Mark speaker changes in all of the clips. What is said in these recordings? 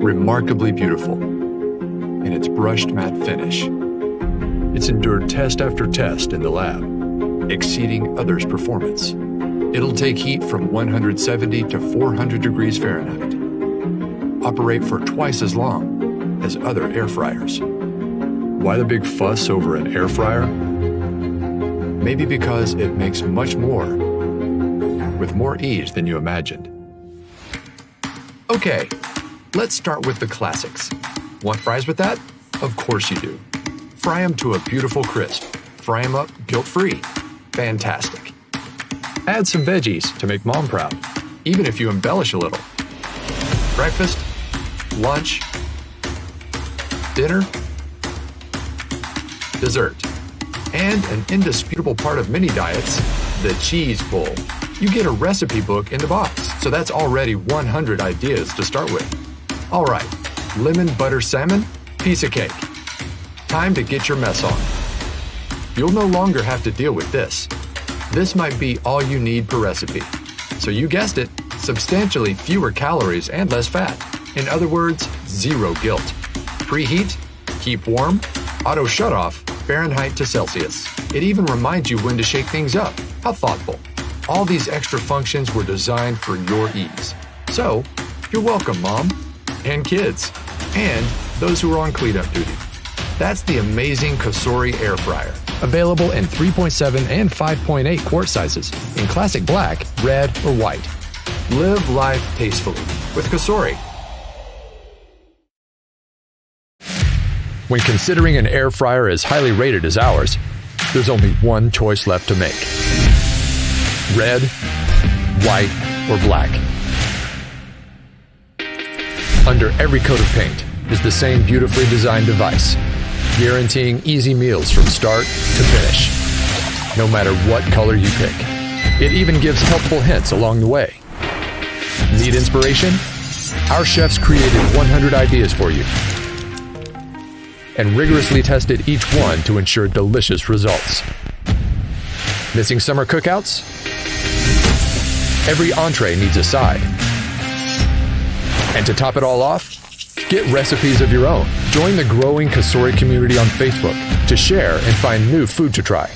Speaker 1: Remarkably beautiful in its brushed matte finish. It's endured test after test in the lab, exceeding others' performance. It'll take heat from 170 to 400 degrees Fahrenheit. Operate for twice as long as other air fryers. Why the big fuss over an air fryer? Maybe because it makes much more with more ease than you imagined. Okay, let's start with the classics. Want fries with that? Of course you do. Fry them to a beautiful crisp. Fry them up guilt-free. Fantastic. Add some veggies to make mom proud, even if you embellish a little. Breakfast, lunch, dinner, dessert. And an indisputable part of many diets, the cheese bowl. You get a recipe book in the box, so that's already 100 ideas to start with. All right, lemon butter salmon, piece of cake. Time to get your mess on. You'll no longer have to deal with this. This might be all you need per recipe. So you guessed it, substantially fewer calories and less fat. In other words, zero guilt. Preheat, keep warm, auto shut-off, Fahrenheit to Celsius. It even reminds you when to shake things up. How thoughtful. All these extra functions were designed for your ease. So, you're welcome, Mom, and kids, and those who are on cleanup duty. That's the amazing COSORI air fryer. Available in 3.7 and 5.8 quart sizes in classic black, red, or white. Live life tastefully with COSORI. When considering an air fryer as highly rated as ours, there's only one choice left to make. Red, white, or black. Under every coat of paint is the same beautifully designed device, guaranteeing easy meals from start to finish, no matter what color you pick. It even gives helpful hints along the way. Need inspiration? Our chefs created 100 ideas for you and rigorously tested each one to ensure delicious results. Missing summer cookouts? Every entree needs a side. And to top it all off, get recipes of your own. Join the growing COSORI community on Facebook to share and find new food to try.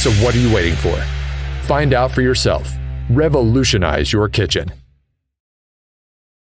Speaker 1: So what are you waiting for? Find out for yourself. Revolutionize your kitchen.